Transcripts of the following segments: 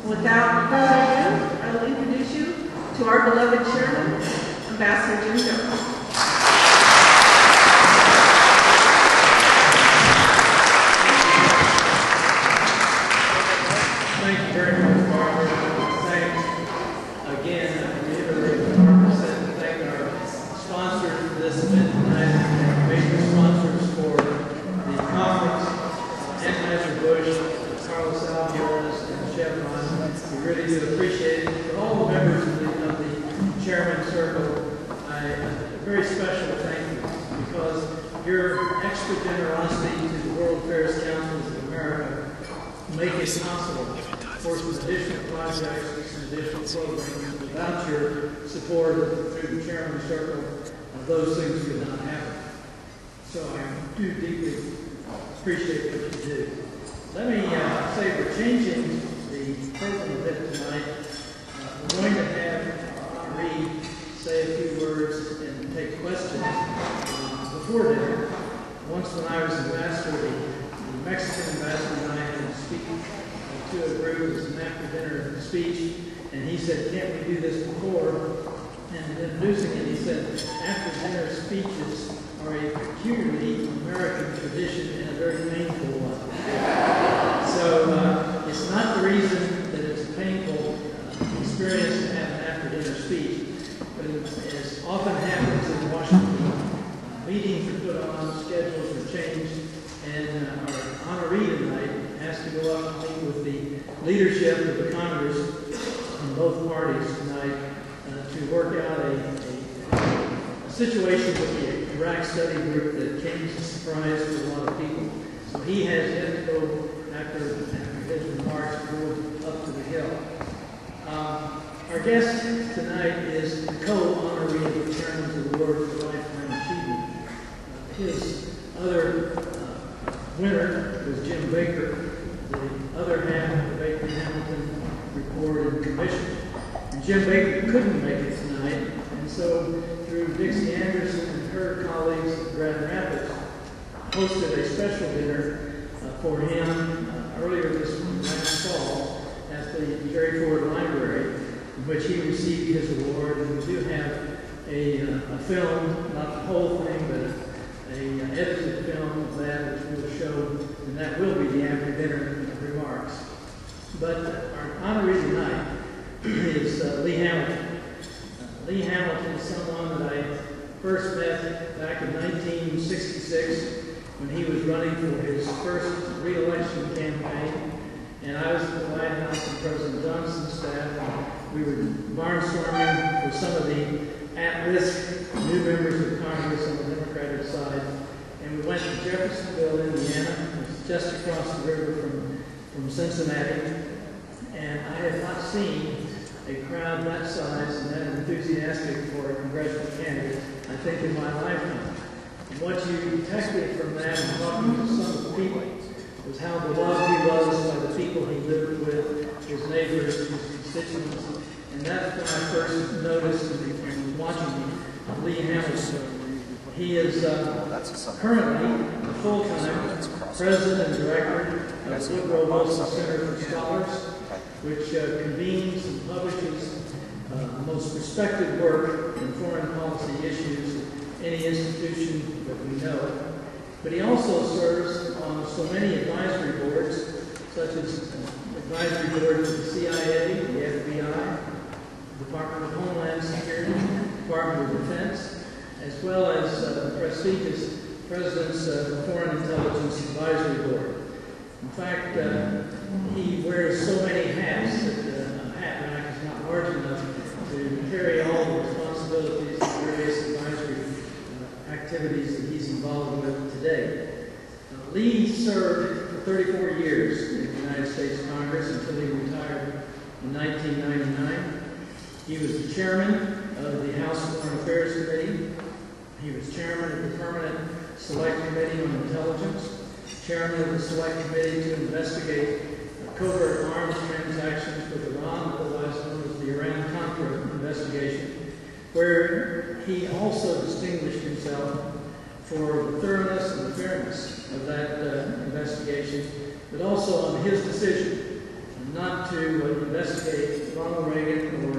Without further ado, I will introduce you to our beloved chairman, Ambassador Jim Jones. Thank you very much, Barbara. Thanks again, reiterate Barbara said, to thank our sponsors for this event tonight, major sponsors for the conference, Anheuser-Busch, Carlos Alvarez, and Chevron. We really do appreciate it. For all the members of the Chairman Circle, a very special thank you, because your extra generosity to the World Fairs Councils of America make it possible for some additional projects, some additional programs. Without your support through the Chairman Circle, those things could not happen. So I do deeply appreciate what you do. Let me say we're changing the program a bit tonight. We're going to have Reed say a few words and take questions before dinner. Once when I was ambassador, the Mexican ambassador and I had to speak to a group as an after-dinner speech, and he said, can't we do this before? And introducing it, he said, after-dinner speeches are a peculiarly American tradition and a very painful one. So it's not the reason that it's a painful experience to have an after-dinner speech, but as often happens in Washington, meetings are put on, schedules are changed, and our honoree tonight has to go up and meet with the leadership of the Congress on both parties tonight to work out a situation with the Iraq study group that came as a surprise to a lot of people. So he has yet to go after his remarks go up to the Hill. Our guest tonight is the co-honoree of the Chairman's Award for Lifetime Achievement. His other winner was Jim Baker, the other half of the Baker-Hamilton Report and Commission. And Jim Baker couldn't make it tonight, and so through Dixie Anderson and her colleagues at Grand Rapids, hosted a special dinner for him earlier this last fall at the Jerry Ford Library, in which he received his award. And we do have a film, not the whole thing, but an edited film of that which we'll show, and that will be the after-dinner remarks. But our honoree tonight is Lee Hamilton. Lee Hamilton is someone that I first met back in 1966 when he was running for his first re-election campaign. And I was at the White House and President Johnson's staff, and we were barnstorming for some of the at-risk new members of Congress on the Democratic side. And we went to Jeffersonville, Indiana, just across the river from Cincinnati. And I had not seen a crowd that size and that enthusiastic for a congressional candidate, I think, in my lifetime. And what you detected from that and talking to some of the people was how beloved he was by the people he lived with, his neighbors, his constituents. And that's when I first noticed and watching Lee Hamilton. He is currently the full-time president and director of the Woodrow Wilson Center for Scholars, which convenes and publishes the most respected work in foreign policy issues of any institution that we know. But he also serves on so many advisory boards such as advisory boards of the CIA, the FBI, Department of Homeland Security, Department of Defense, as well as the prestigious President's Foreign Intelligence Advisory Board. In fact, he wears so many hats that a hat rack is not large enough to carry all the responsibilities and various advisory activities that he's involved with today. Lee served for 34 years in the United States Congress until he retired in 1999. He was the chairman of the House Foreign Affairs Committee. He was chairman of the Permanent Select Committee on Intelligence, chairman of the Select Committee to investigate covert arms transactions with Iran, otherwise known as the Iran-Contra investigation, where he also distinguished himself for the thoroughness and the fairness of that investigation, but also on his decision not to investigate Ronald Reagan or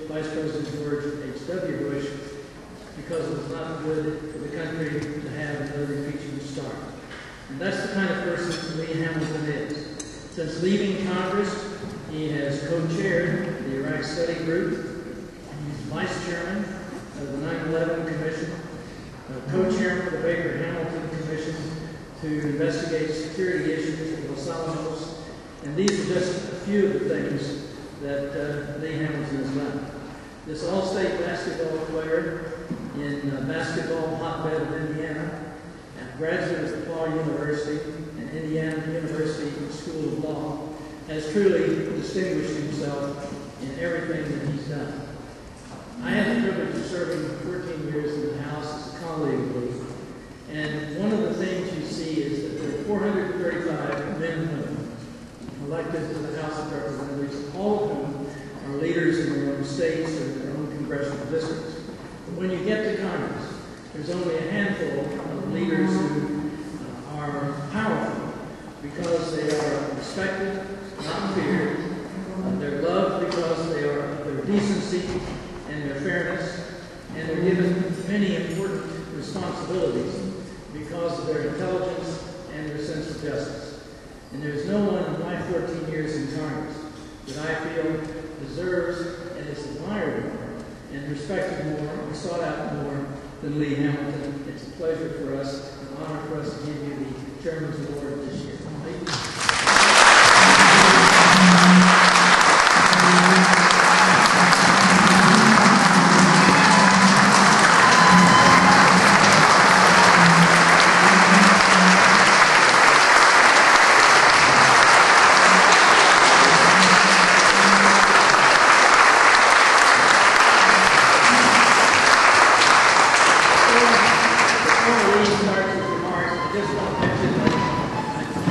Vice President George H.W. Bush, because it was not good for the country to have another impeachment start. And that's the kind of person Lee Hamilton is. Since leaving Congress, he has co-chaired the Iraq Study Group. He's vice chairman of the 9/11 Commission, co-chairman of the Baker-Hamilton Commission to investigate security issues at Los Alamos. And these are just a few of the things that Lee Hamilton has done. This all-state basketball player in basketball hotbed of Indiana, a graduate of DePaul University and Indiana University School of Law, has truly distinguished himself in everything that he's done. I had the privilege of serving 14 years in the House as a colleague of Lee, and one of the things you see is that there are 435 men and women elected to the House of Representatives, all of whom are leaders in their own states or their own congressional districts. But when you get to Congress, there's only a handful of leaders who are powerful because they are respected, not feared. They're loved because they are of their decency and their fairness, and they're given many important responsibilities because of their intelligence and their sense of justice. And there's no one in my 14 years in Congress that I feel deserves and is admired more and respected more and sought out more than Lee Hamilton. It's a pleasure for us, an honor for us to give you the Chairman's Award this year. Thank you.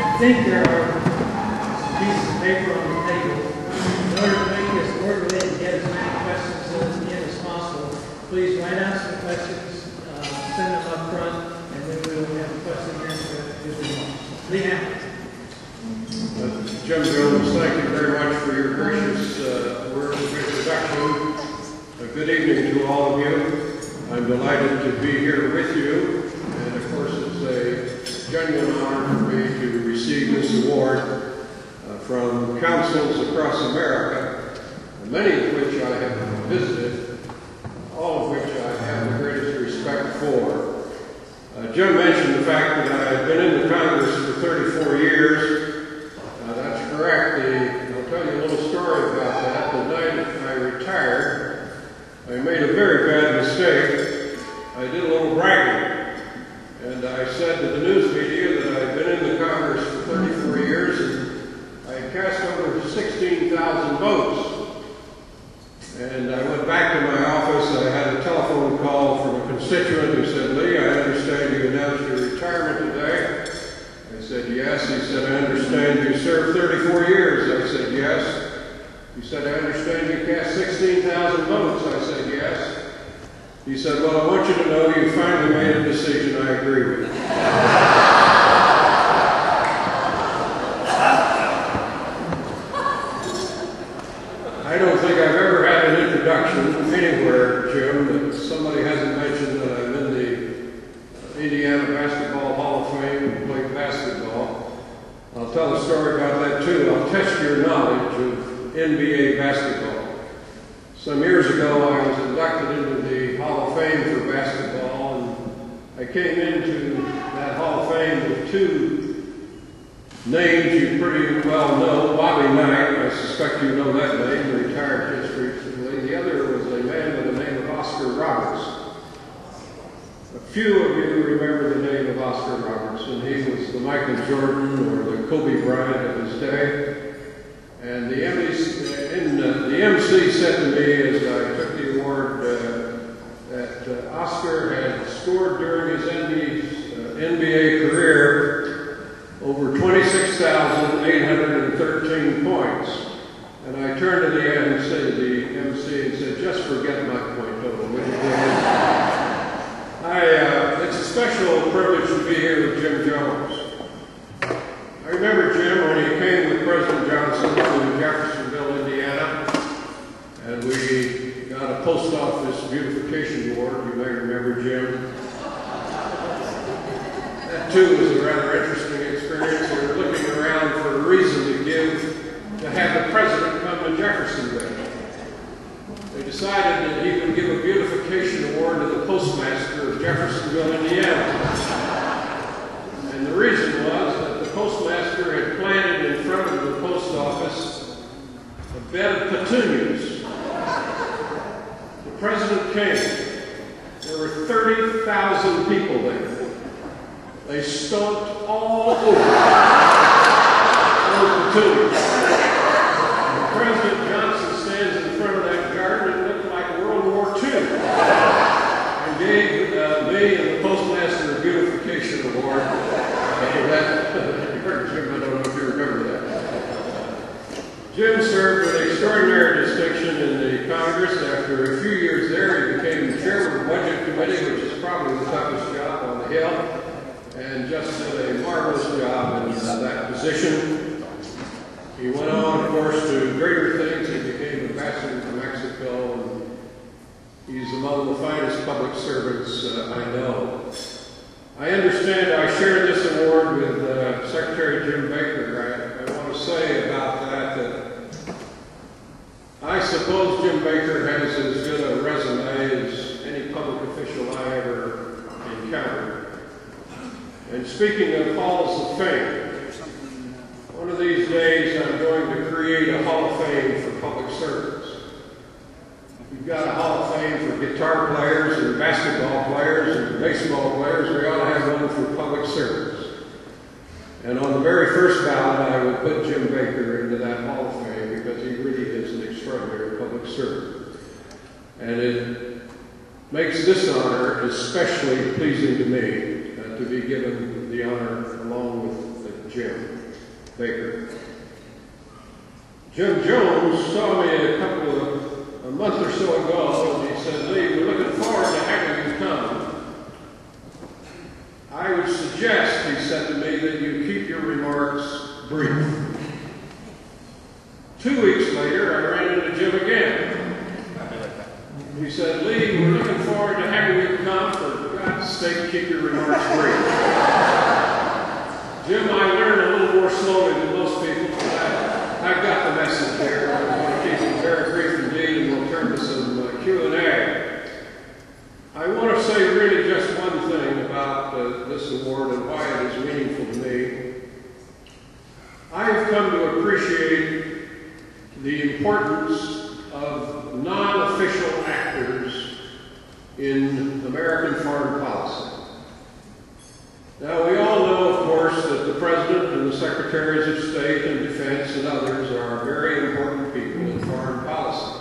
I think there are pieces of paper on the table. In order to make this orderly and get as many questions in as possible, please write out some questions, send them up front, and then we will have a question and answer. Lee Hamilton. Jim Jones, thank you very much for your gracious words of introduction. Good evening to all of you. I'm delighted to be here with you, and of course it's a genuine honor for me to receive this award from councils across America, many of which I have visited, all of which I have the greatest respect for. Jim mentioned the fact that I had been in the Congress for 34 years. That's correct. I'll tell you a little story about that. The night I retired, I made a very bad mistake. I did a little bragging. And I said to the news media that I'd been in the Congress for 34 years and I had cast over 16,000 votes. And I went back to my office. I had a telephone call from a constituent who said, "Lee, I understand you announced your retirement today." I said, "Yes." He said, "I understand you served 34 years." I said, "Yes." He said, "I understand you cast 16,000 votes." I said, "Yes." He said, "Well, I want you to know you finally made a decision I agree with." I don't think I've ever had an introduction anywhere, Jim, that somebody hasn't mentioned that I'm in the Indiana Basketball Hall of Fame and played basketball. I'll tell a story about your knowledge of NBA basketball. Some years ago, I was inducted into the Hall of Fame for basketball, and I came into that Hall of Fame with two names you pretty well know. Bobby Knight, I suspect you know that name, retired just recently. The other was a man by the name of Oscar Roberts. A few of you remember the name of Oscar Roberts, and he was the Michael Jordan or the Kobe Bryant of his day. And the MC said to me as I took the award that Oscar had scored during his NBA career over 26,813 points. And I turned to the MC and said, just forget my point total. Would you it's a special privilege to be here with Jim Jones. I remember Jim when he came with President Johnson to Jeffersonville, Indiana, and we got a post office beautification award. You may remember Jim. That too was a rather interesting experience. We were looking around for a reason to have the president come to Jeffersonville. They decided that he would give a beautification award to the postmaster of Jeffersonville, Indiana. And the reason was that the postmaster had planted in front of the post office a bed of petunias. The president came. There were 30,000 people there. They stomped all over those petunias. President Johnson stands in front of that garden and looked like World War II and gave me and the Postmaster a Beautification Award. Jim, I don't know if you remember that. Jim served with extraordinary distinction in the Congress. After a few years there, he became chairman of the Budget Committee, which is probably the toughest job on the Hill, and just did a marvelous job in that position. He went on, of course, to greater things. He became ambassador to Mexico, and he's among the finest public servants I know. I understand I share this award with Secretary Jim Baker. I want to say about that I suppose Jim Baker has as good a resume as any public official I ever encountered. And speaking of halls of fame, one of these days I'm going to create a Hall of Fame for public servants. We've got a Hall of Fame for guitar players and basketball players and baseball players. We ought to have one for public servants. And on the very first ballot, I would put Jim Baker into that Hall of Fame because he really is an extraordinary public servant. And it makes this honor especially pleasing to me to be given the honor along with Jim Baker. Jim Jones saw me a month or so ago, and he said, Lee, we're looking forward to having you come. I would suggest, he said to me, that you keep your remarks brief. 2 weeks later, I ran into Jim again. He said, Lee, we're looking forward to having you come. For God's sake, keep your remarks brief. Jim, I learned a little more slowly than most people, but I've got the message here. I'm going to keep it very brief indeed, and we'll turn to some Q&A. I want to say really just one thing about this award and why it is meaningful to me. I have come to appreciate the importance of non-official actors in American foreign policy. Now, we all know, of course, that the President and the Secretaries of State and Defense and others are very important people in foreign policy.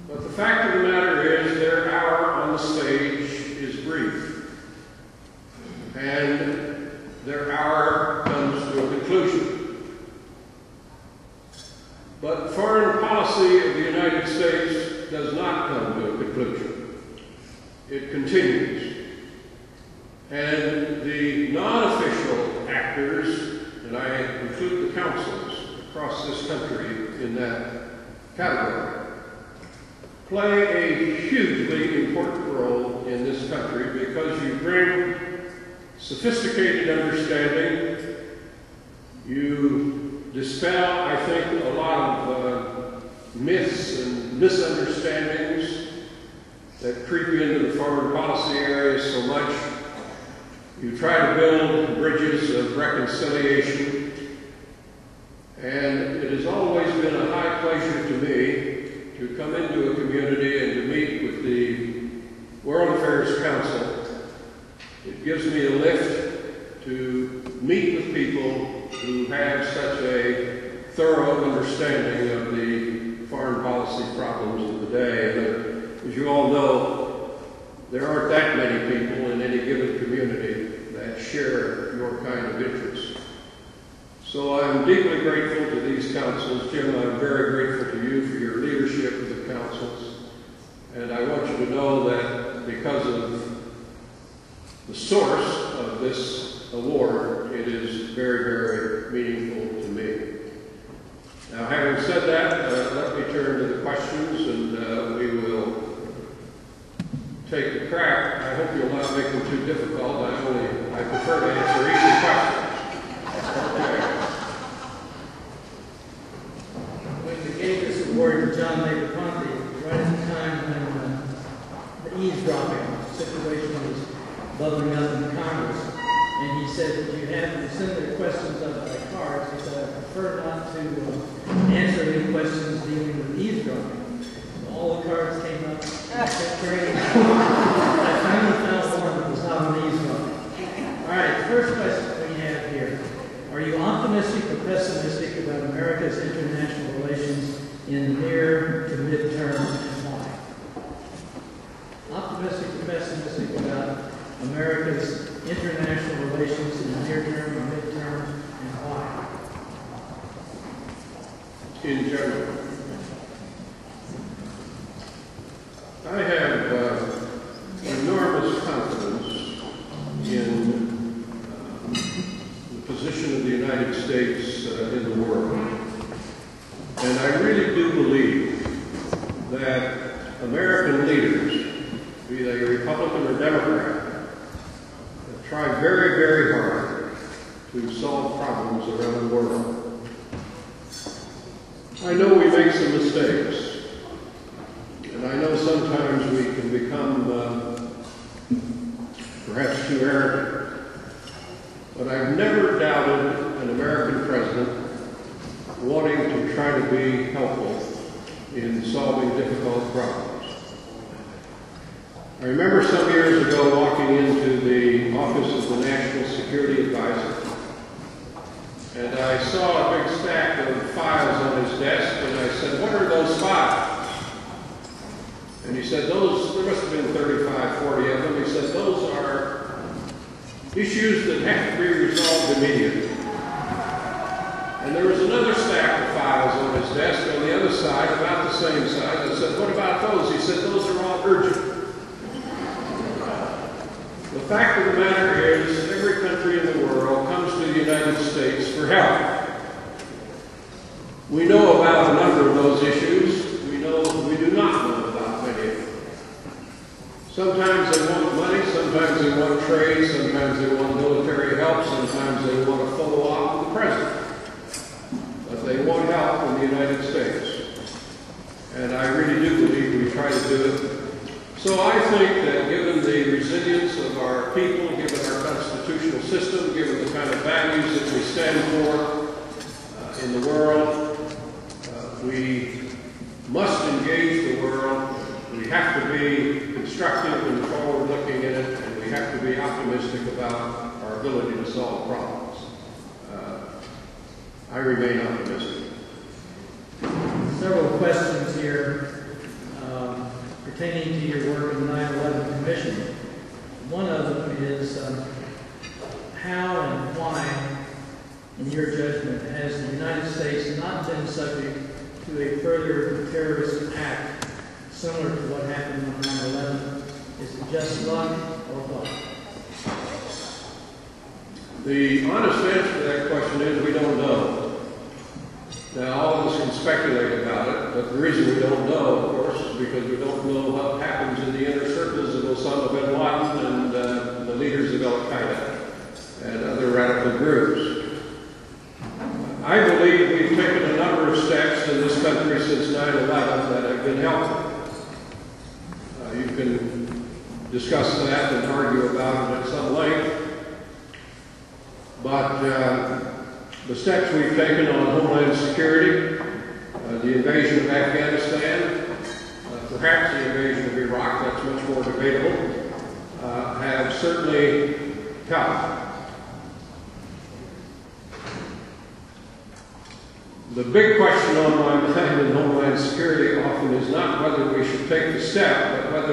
But the fact of the matter is their hour on the stage is brief. And their hour comes to a conclusion. But foreign policy of the United States does not come to a conclusion. It continues. And the non-official actors, and I include the councils across this country in that category, play a hugely important role in this country because you bring sophisticated understanding, you dispel, I think, a lot of myths and misunderstandings that creep into the foreign policy area so much. You try to build bridges of reconciliation, and it has always been a high pleasure to me to come into a community and to meet with the World Affairs Council. It gives me a lift to meet with people who have such a thorough understanding of the foreign policy problems of the day. And as you all know, there aren't that many people in any given community that share your kind of interest. So I'm deeply grateful to these councils. Jim, I'm very grateful to you for your leadership of the councils. And I want you to know that because of the source of this award, it is very, very meaningful to me. Now, having said that, let me turn to the questions, and we will take a crack. I hope you'll not make them too difficult. I prefer to answer easy questions. Okay. When we gave this award to John Negroponte, right at the time when the eavesdropping situation was bubbling up in Congress, and he said that you have to send the questions up by cards. He said, I prefer not to answer any questions dealing with eavesdropping. So all the cards came up. I kept carrying them. I finally found one that was not on eavesdropping. All right, first question we have here. Are you optimistic or pessimistic about America's international relations in the near to midterm, and why? Optimistic or pessimistic about America's international relations in the near term or midterm, and why? In general, I have enormous confidence in the position of the United States in the world. And I really do believe that American leaders, be they Republican or Democrat, try very, very hard to solve problems around the world. I know we make some mistakes, and I know sometimes we can become perhaps too arrogant, but I've never doubted an American president wanting to try to be helpful in solving difficult problems. I remember some years ago walking into the office of the National Security Advisor, and I saw a big stack of files on his desk, and I said, "What are those files?" And he said, there must have been 35, 40 of them. He said, "Those are issues that have to be resolved immediately." And there was another stack of files on his desk on the other side, about the same size. I said, "What about those?" He said, "Those are all urgent." The fact of the matter is, every country in the world comes to the United States for help. We know about a number of those issues. We do not know about many of them. Sometimes they want money, sometimes they want trade, sometimes they want military help, sometimes they want a photo op with the president. But they want help from the United States. And I really do believe we try to do it. So I think that given the resilience of our people, given our constitutional system, given the kind of values that we stand for in the world, we must engage the world. We have to be constructive and forward-looking in it, and we have to be optimistic about our ability to solve problems. I remain optimistic. Several questions here pertaining to your work in the 9/11 Commission. One of them is how and why, in your judgment, has the United States not been subject to a further terrorist act similar to what happened on 9/11? Is it just luck or what? The honest answer to that question is we don't know. Now, all of us can speculate about it, but the reason we don't know, of course, is because we don't know what happens in the inner circles of Osama bin Laden and the leaders of Al-Qaeda and other radical groups. I believe since 9/11 that have been helpful. You can discuss that and argue about it at some length, but the steps we've taken on Homeland Security, the invasion of Afghanistan, perhaps the invasion of Iraq, that's much more debatable, have certainly helped. The big question on my mind in Homeland Security often is not whether we should take the step, but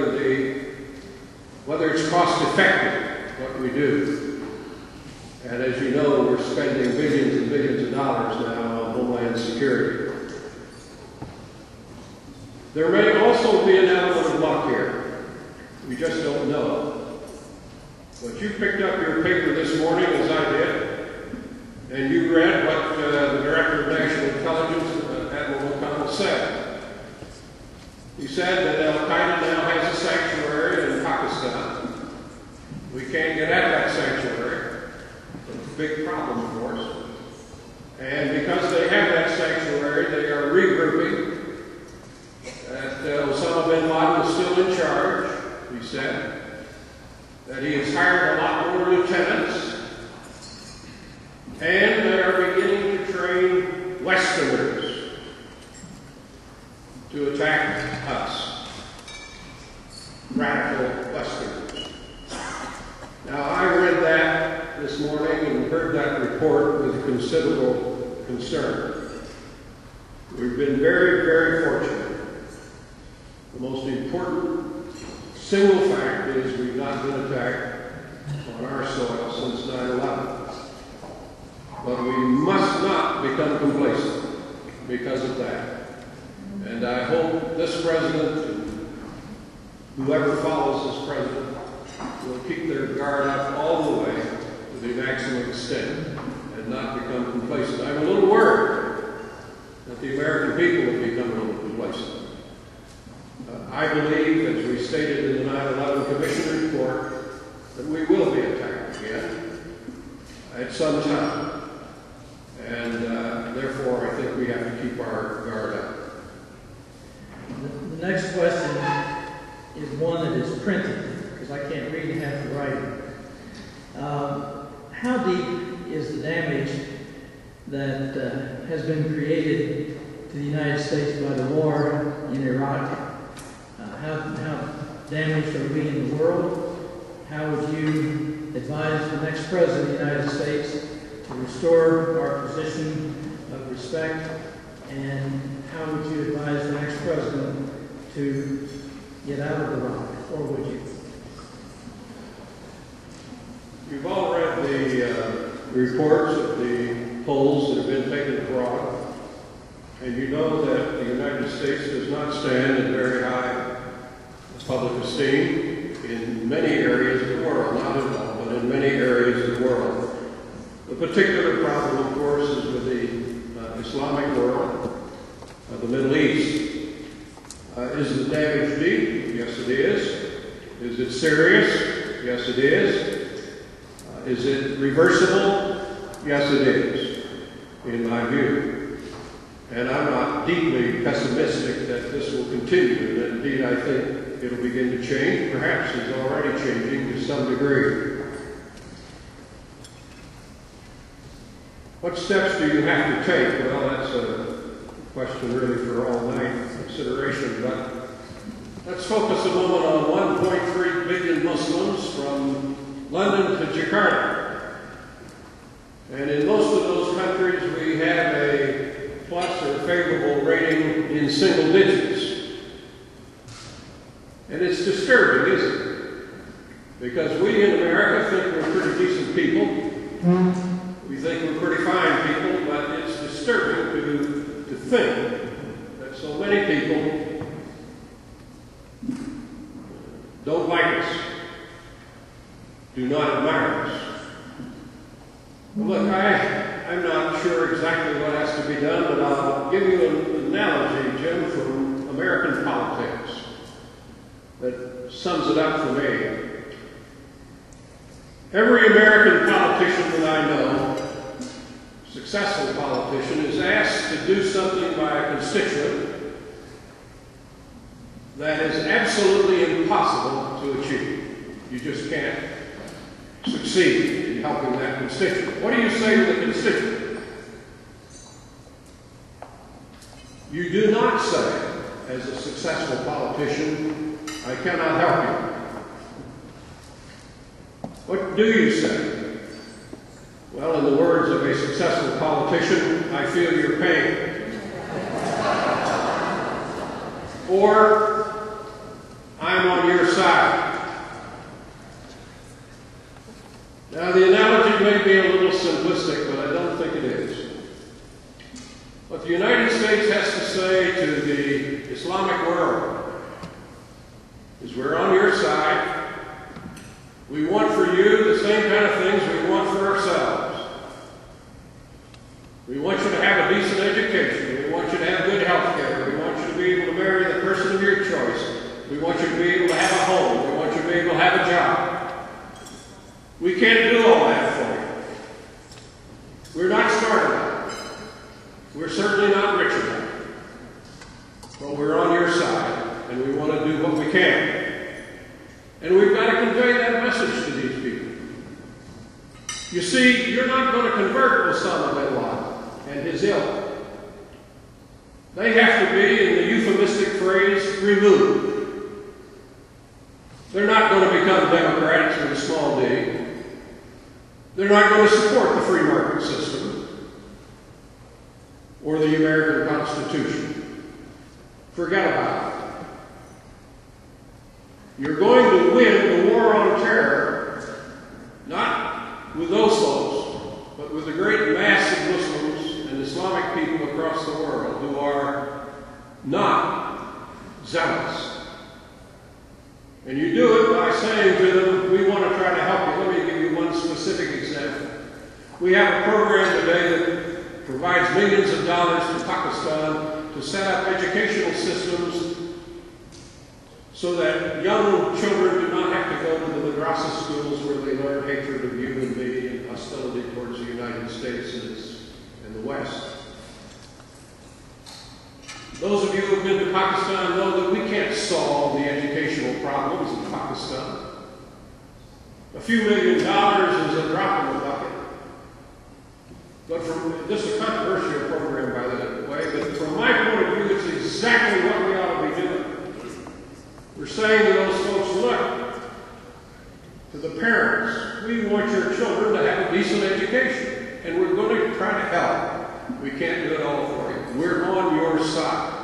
whether it's cost effective, what we do. And as you know, we're spending billions and billions of dollars now on Homeland Security. There may also be an element of luck here. We just don't know. But you picked up your paper this morning, as I did, and you read what the Director of National Intelligence, Admiral O'Connell, said. He said that Al-Qaeda now has a sanctuary in Pakistan. We can't get at that sanctuary. It's a big problem, of course. And because they have that sanctuary, they are regrouping. That Osama bin Laden is still in charge, he said. That he has hired a lot more lieutenants. And they are beginning to train Westerners to attack us, radical Westerners. Now, I read that this morning and heard that report with considerable concern. We've been very, very fortunate. The most important single fact is we've not been attacked on our soil since 9/11. But we must not become complacent because of that. And I hope this president and whoever follows this president will keep their guard up all the way to the maximum extent and not become complacent. I'm a little worried that the American people have become a little complacent. I believe, as we stated in the 9/11 Commission report, that we will be attacked again at some time. And therefore, I think we have to keep our guard up. The next question is one that is printed, because I can't read half the writing. How deep is the damage that has been created to the United States by the war in Iraq? How damaged are we in the world? How would you advise the next president of the United States to restore our position of respect? And how would you advise the next president to get out of Iraq, or would you? You've all read the reports of the polls that have been taken abroad, and you know that the United States does not stand in very high public esteem in many areas of the world, not in all, but in many areas of the world. The particular problem, of course, is with the Islamic world, the Middle East. Is the damage deep? Yes, it is. Is it serious? Yes, it is. Is it reversible? Yes, it is, in my view. And I'm not deeply pessimistic that this will continue. And indeed, I think it'll begin to change. Perhaps it's already changing to some degree. What steps do you have to take? Well, that's a question really for all night consideration, but let's focus a moment on 1.3 billion Muslims from London to Jakarta. And in most of those countries, we have a plus or favorable rating in single digits. And it's disturbing, isn't it? Because we in America think we're pretty decent people. We think we're pretty fine people, but it's disturbing to think that so many people don't like us, do not admire us. Well, look, I'm not sure exactly what has to be done, but I'll give you an analogy, Jim, from American politics that sums it up for me. Every American politician that I know, successful politician, is asked to do something by a constituent that is absolutely impossible to achieve. You just can't succeed in helping that constituent. What do you say to the constituent? You do not say, as a successful politician, I cannot help you. What do you say? Well, in the words of a successful politician, I feel your pain. Or, I'm on your side. Now, the analogy may be a little simplistic, but I don't think it is. What the United States has to say to the Islamic world is we're on your side. We want for you the same kind of things we want for ourselves. We want you to have a decent education. We want you to have good health care. We want you to be able to marry the person of your choice. We want you to be able to have a home. We want you to be able to have a job. We can't do all that for you. We're not smart enough. We're certainly not rich enough. But we're on your side, and we want to do what we can. And we've got to convey that message to these people. You see, you're not going to convert Osama bin Laden and his ilk. They have to be, in the euphemistic phrase, removed. They're not going to become Democrats with a small d. They're not going to support the free market system or the American Constitution. Forget about it. You're going to win the war on terror, not with those folks, but with the great mass of Muslims and Islamic people across the world who are not zealous. And you do it by saying to them, we want to try to help you. Let me give you one specific example. We have a program today that provides millions of dollars to Pakistan to set up educational systems so that young children do not have to go to the madrasa schools where they learn hatred of you and me and hostility towards the United States and the West. Those of you who have been to Pakistan know that we can't solve the educational problems in Pakistan. A few $1 million is a drop in the bucket. But this is a controversial program, by the way, but from my point of view, it's exactly what we ought to be doing. We're saying to those folks, look, to the parents, we want your children to have a decent education, and we're going to try to help. We can't do it all for you. We're on your side.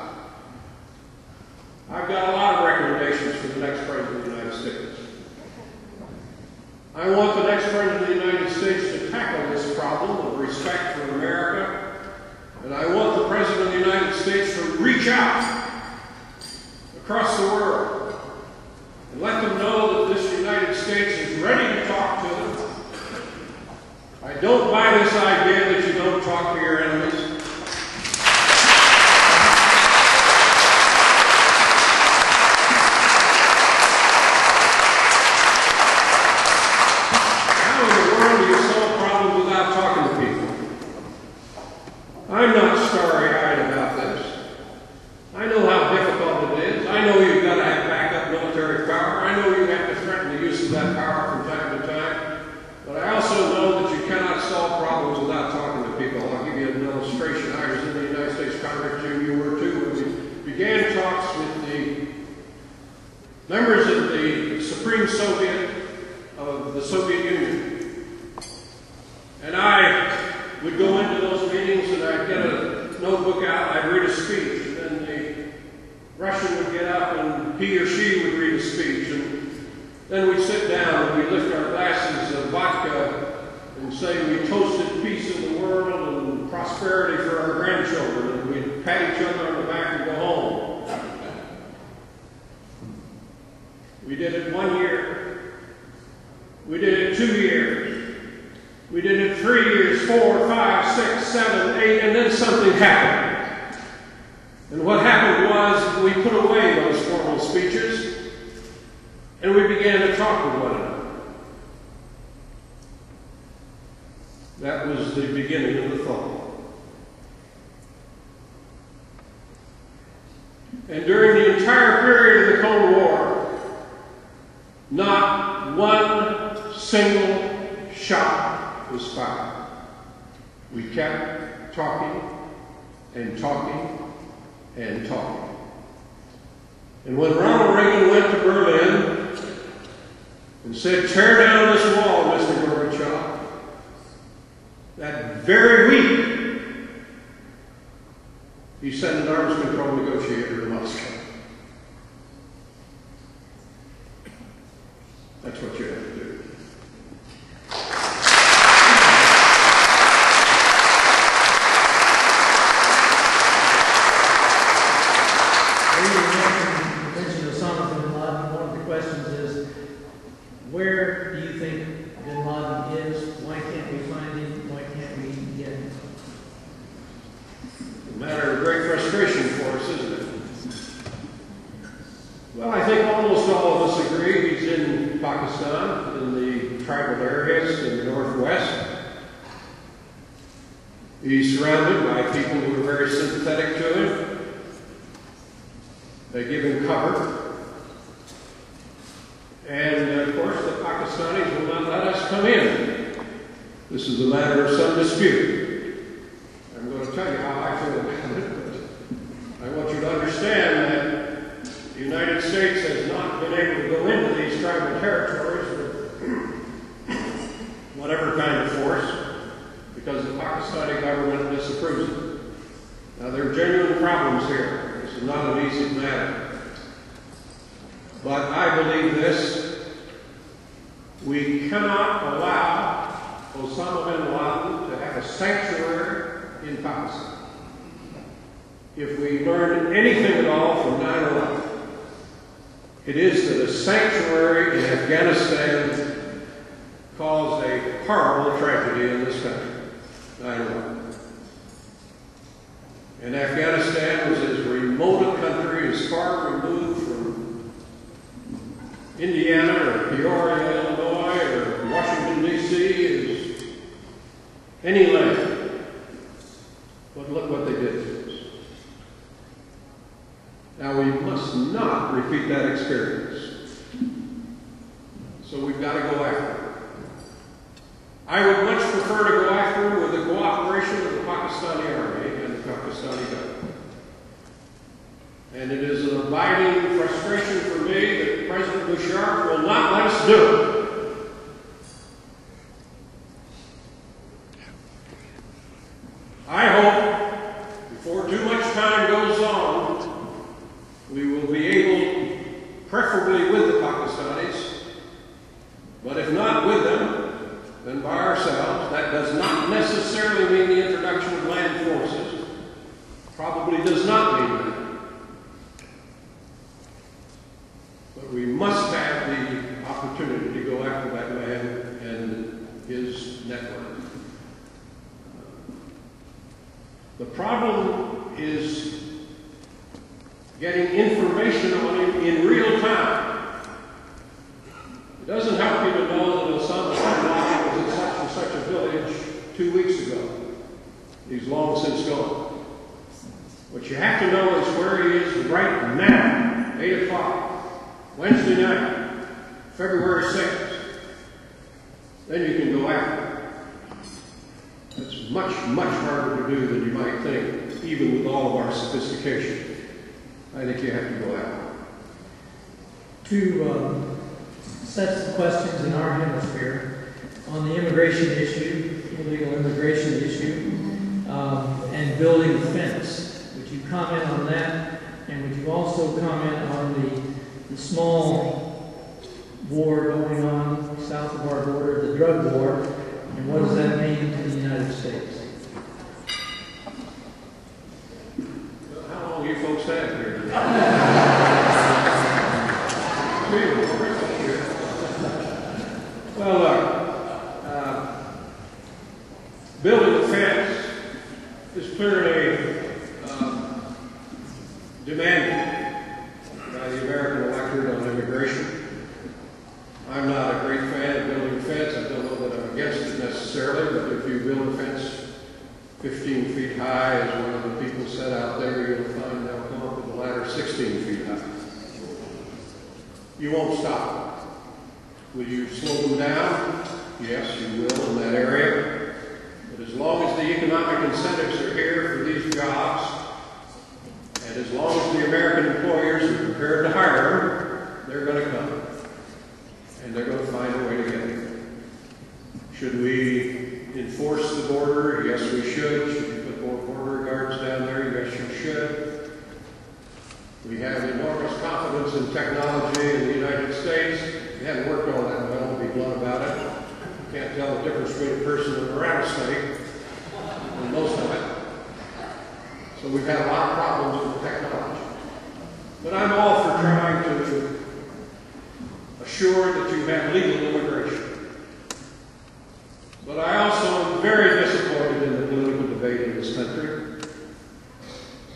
I've got a lot of recommendations for the next President of the United States. I want the next President of the United States to tackle this problem of respect for America, and I want the President of the United States to reach out across the world and let them know that this United States is ready to talk to them. I don't buy this idea that you don't talk to your enemies. How in the world do you solve problems without talking to people? I'm not starry-eyed about this. I know how difficult it is. I know you've got to have backup military power. I know you have to threaten the use of that power from time to time. But I also know that you cannot solve problems without talking to people. I'll give you an illustration. I was in the United States Congress, Jim, you were too, when we began talks with the members of the Supreme Soviet of the Soviet Union. And I would go into those meetings and I'd get a notebook out, I'd read a speech, and then the Russian would get up and he or she would read a speech, and then we'd sit down and we'd lift our glasses of vodka and say we toasted peace in the world and prosperity for our grandchildren, and we'd pat each other on the back and go home. We did it 1 year. We did it 2 years. We did it 3 years, 4, 5, 6, 7, 8, and then something happened. And what happened was we put away those formal speeches and we began to talk with one another. That was the beginning of the thaw. And during the entire period of Cold War, not one single shot was fired. We kept talking and talking and talking. And when Ronald Reagan went to Berlin and said, "Tear down this wall, Mr. Gorbachev," that very week, he sent an arms control negotiator to Moscow. That's what you have to do. You mentioned Osama bin Laden. One of the questions is, where do you think bin Laden is? Why can't we find him? Why can't we get him? A matter of great frustration for us, isn't it? Well, I think almost all of us agree he's in Pakistan, in the tribal areas in the northwest. He's surrounded by people who are very sympathetic to him. They give him cover. And, of course, the Pakistanis will not let us come in. This is a matter of some dispute. I'm going to tell you how I feel about it, but I want you to understand that the United States has not been able to go into these tribal territories with whatever kind of force because the Pakistani government disapproves of it. Now, there are genuine problems here. This is not an easy matter. But I believe this: we cannot allow Osama bin Laden to have a sanctuary in Pakistan. If we learned anything at all from 9/11, it is that a sanctuary in Afghanistan caused a horrible tragedy in this country, 9/11. And Afghanistan was as remote a country, as far removed from Indiana or Peoria, Illinois, or Washington, D.C. as any land. But look what they did to us. Now, we must not repeat that experience. So we've got to go after it. I would much prefer to go after them with the cooperation of the Pakistani army and the Pakistani government. And it is an abiding frustration for me that President Bashar will not let us do it. I hope before too much time goes on, we will be able, preferably with the Pakistanis, but if not with them, then by ourselves. That does not necessarily mean the introduction of land forces. Probably does not mean that. But we must have the opportunity to go after that man and his network. The problem is getting information on him in real time. It doesn't help you to know that Osama bin Laden was in such and such a village 2 weeks ago. He's long since gone. What you have to know is where he is right now, 8 o'clock, Wednesday night, February 6th. Then you can go after him. It's much, much harder to do than you might think, even with all of our sophistication. I think you have to go after him. Two sets of questions in our hemisphere on the immigration issue, illegal immigration issue, and building a fence. Would you comment on that? And would you also comment on the small war going on south of our border, the drug war, and what does that mean to the United States? Well, how long you folks have here? Well, building a fence is clearly demanded by the American electorate on immigration. I'm not a great fan of building a fence. I don't know that I'm against it necessarily, but if you build a fence 15 feet high, as one of the people said out there, you'll find they'll come up with a ladder 16 feet high. you won't stop them. Will you slow them down? Yes, you will in that area. But as long as the economic incentives are here for these jobs, and as long as the American employers are prepared to hire them, they're going to come. And they're going to find a way to get here. Should we enforce the border? Yes, we should. Should we put more border guards down there? Yes, you should. We have enormous confidence in technology in the United States. We haven't worked on that well, to be blunt about it. You can't tell the difference between a person and a rattlesnake, and most of it. So we've had a lot of problems with technology. But I'm all for trying to assure that you have legal immigration. But I also am very disappointed in the political debate in this country.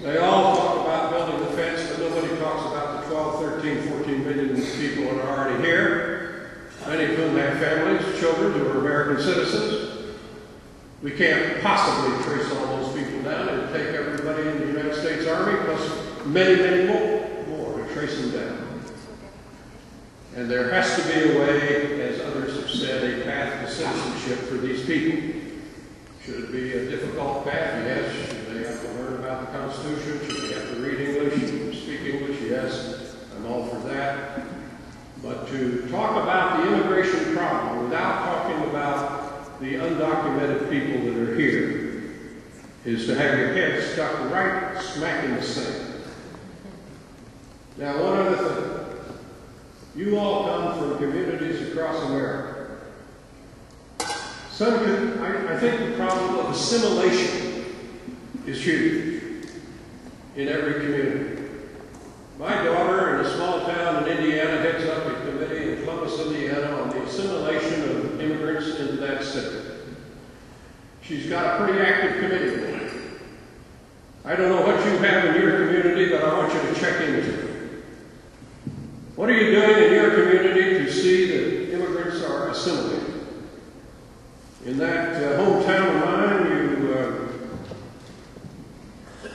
They all talk about building the fence, but nobody talks about the 12, 13, 14 million people that are already here, many of whom have families, children who are American citizens. We can't possibly trace all those people down and take everybody in the United States Army, plus many, many more to trace them down. And there has to be a way, as others have said, a path to citizenship for these people. Should it be a difficult path? Yes. Should they have to learn about the Constitution? Should they have to read English, speak English? Yes. I'm all for that. But to talk about the immigration problem without talking about the undocumented people that are here is to have your head stuck right smack in the sand. Now, one other thing. You all come from communities across America. I think the problem of assimilation is huge in every community. My daughter in a small town in Indiana heads up a committee in Columbus, Indiana on the assimilation of immigrants into that city. She's got a pretty active committee on it. I don't know what you have in your community, but I want you to check into it. What are you doing in your community to see that immigrants are assimilated? In that hometown of mine,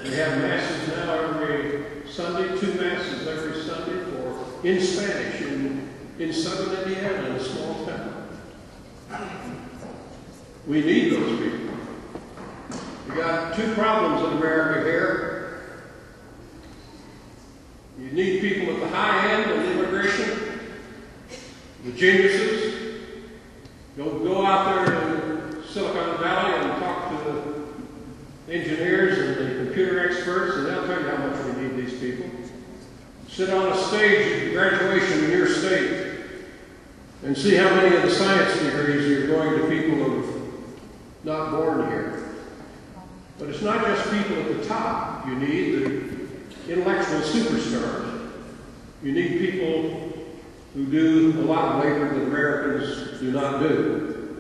we have masses now every Sunday, 2 masses every Sunday in Spanish in southern Indiana, in a small town. We need those people. We got 2 problems in America here. You need people at the high end of immigration, the geniuses. Go out there in Silicon Valley and talk to the engineers and the computer experts, and they'll tell you how much we need these people. Sit on a stage at graduation in your state and see how many of the science degrees you're going to people who are not born here. But it's not just people at the top. You need the intellectual superstars. You need people who do a lot of labor that Americans do not do.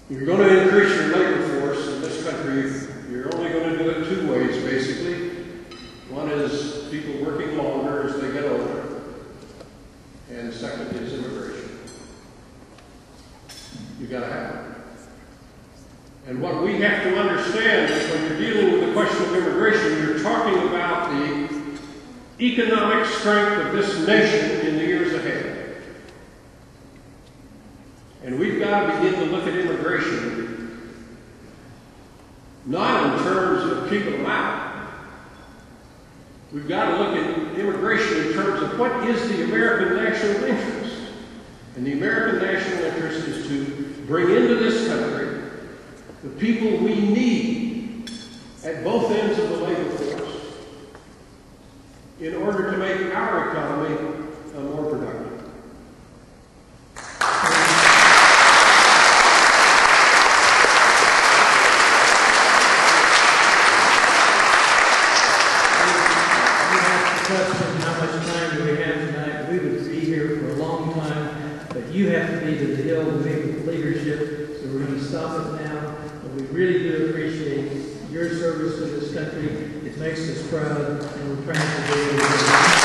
If you're going to increase your labor force in this country, you're only going to do it 2 ways, basically. One is people working longer as they get older, and the second is immigration. You've got to have it. And what we have to understand is when you're dealing with the question of immigration, you're talking about the economic strength of this nation in the years ahead. And we've got to begin to look at immigration not in terms of keeping them out. We've got to look at immigration in terms of what is the American national interest. And the American national interest is to bring into this country the people we need at both ends of the labor force in order to make our economy more productive. How much time do we have tonight? We would be here for a long time, but you have to be to the hill to meet with leadership, so we're going to stop it now. But we really do appreciate your service to this country. It makes us proud, and we're trying to do it.